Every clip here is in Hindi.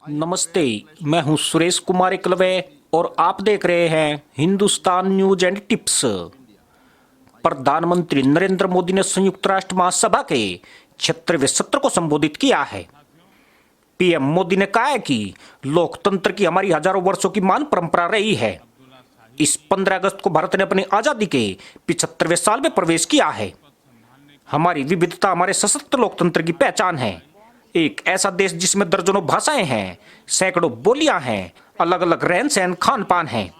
नमस्ते। मैं हूं सुरेश कुमार एकलवे और आप देख रहे हैं हिंदुस्तान न्यूज एंड टिप्स। प्रधानमंत्री नरेंद्र मोदी ने संयुक्त राष्ट्र महासभा के 76वें सत्र को संबोधित किया है। पीएम मोदी ने कहा है कि लोकतंत्र की हमारी हजारों वर्षों की महान परंपरा रही है। इस 15 अगस्त को भारत ने अपनी आजादी के 75वें साल में प्रवेश किया है। हमारी विविधता हमारे सशक्त लोकतंत्र की पहचान है। एक ऐसा देश जिसमें दर्जनों भाषाएं हैं, सैकड़ों बोलियां हैं, अलग अलग रहन सहन खान पान है।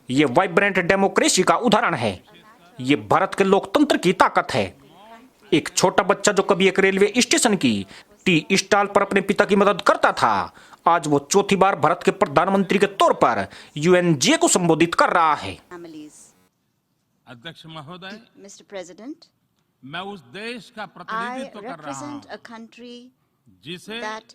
ये वाइब्रेंट डेमोक्रेसी का उदाहरण है। ये भारत के लोकतंत्र की ताकत है। एक छोटा बच्चा जो कभी एक रेलवे स्टेशन की टी स्टॉल पर अपने पिता की मदद करता था, आज वो चौथी बार भारत के प्रधानमंत्री के तौर पर यूएनजीए को संबोधित कर रहा है। अध्यक्ष महोदय, Mr. President, मैं उस देश का I प्रतिनिधित्व कर रहा represent हूं a country जिसे that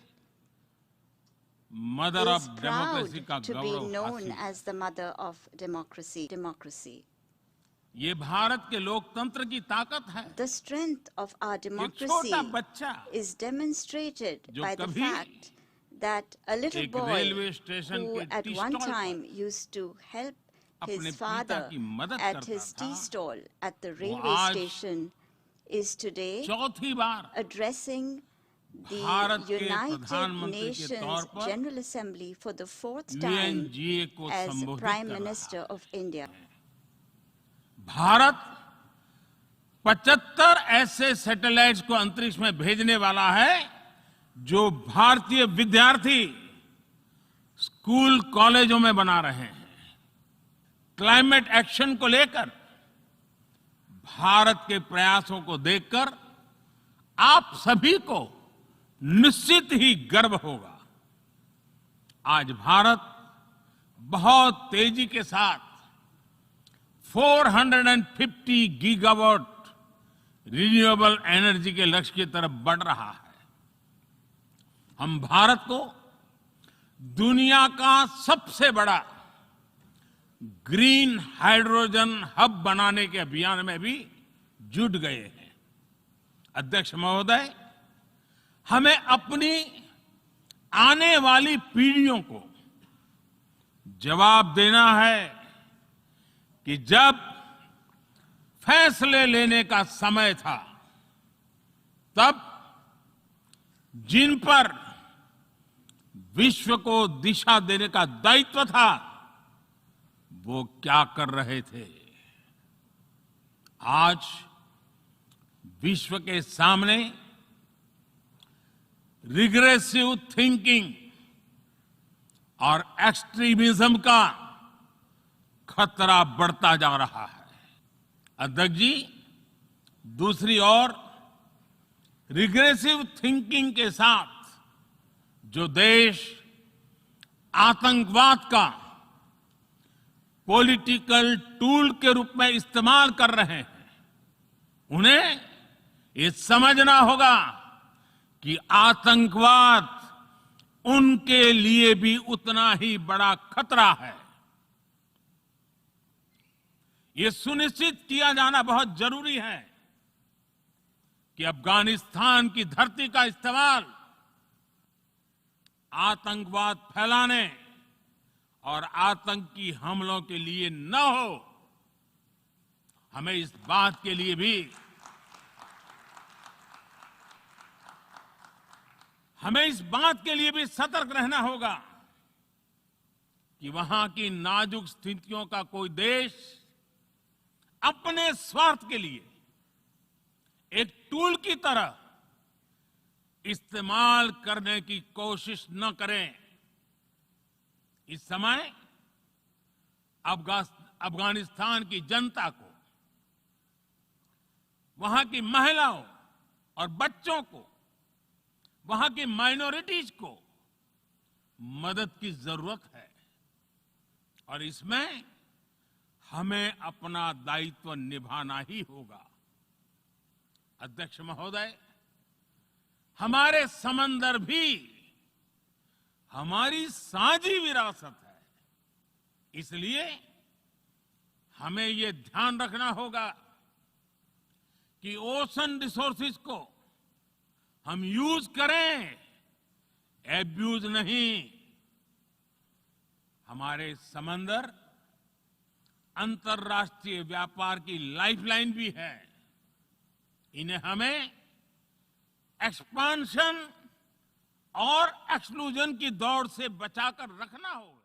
mother of is democracy proud का to be गौरव known हासिल। as the mother of democracy. ये भारत के लोकतंत्र की ताकत है। The strength of our एक democracy छोटा बच्चा is demonstrated जो by the कभी fact that a little एक boy रेलवे स्टेशन who के at T one stall time पर used to help अपने his पिता father की मदद at करता his tea था, stall at the वो railway आज station is today चौथी बार addressing the भारत के United प्रधानमंत्री के तौर Nations पर General Assembly for the fourth time UNGA को as संबोधित Prime कर रहा Minister of India. भारत 75 ऐसे सैटेलाइट्स को अंतरिक्ष में भेजने वाला है जो भारतीय विद्यार्थी स्कूल कॉलेजों में बना रहे हैं। क्लाइमेट एक्शन को लेकर भारत के प्रयासों को देखकर आप सभी को निश्चित ही गर्व होगा। आज भारत बहुत तेजी के साथ 450 गीगावाट रिन्यूएबल एनर्जी के लक्ष्य की तरफ बढ़ रहा है। हम भारत को दुनिया का सबसे बड़ा ग्रीन हाइड्रोजन हब बनाने के अभियान में भी जुट गए हैं। अध्यक्ष महोदय, हमें अपनी आने वाली पीढ़ियों को जवाब देना है कि जब फैसले लेने का समय था, तब जिन पर विश्व को दिशा देने का दायित्व था, वो क्या कर रहे थे। आज विश्व के सामने रिग्रेसिव थिंकिंग और एक्सट्रीमिज्म का खतरा बढ़ता जा रहा है। अध्यक्ष जी, दूसरी ओर रिग्रेसिव थिंकिंग के साथ जो देश आतंकवाद का पॉलिटिकल टूल के रूप में इस्तेमाल कर रहे हैं, उन्हें ये समझना होगा कि आतंकवाद उनके लिए भी उतना ही बड़ा खतरा है। ये सुनिश्चित किया जाना बहुत जरूरी है कि अफगानिस्तान की धरती का इस्तेमाल आतंकवाद फैलाने और आतंकी हमलों के लिए न हो। हमें इस बात के लिए भी सतर्क रहना होगा कि वहां की नाजुक स्थितियों का कोई देश अपने स्वार्थ के लिए एक टूल की तरह इस्तेमाल करने की कोशिश न करें। इस समय अफगानिस्तान की जनता को, वहां की महिलाओं और बच्चों को, वहां की माइनॉरिटीज को मदद की जरूरत है और इसमें हमें अपना दायित्व निभाना ही होगा। अध्यक्ष महोदय, हमारे समंदर भी हमारी साझी विरासत है। इसलिए हमें ये ध्यान रखना होगा कि ओशन रिसोर्सेज को हम यूज करें एब्यूज नहीं। हमारे समंदर अंतर्राष्ट्रीय व्यापार की लाइफलाइन भी है। इन्हें हमें एक्सपांशन और एक्सक्लूजन की दौड़ से बचाकर रखना होगा।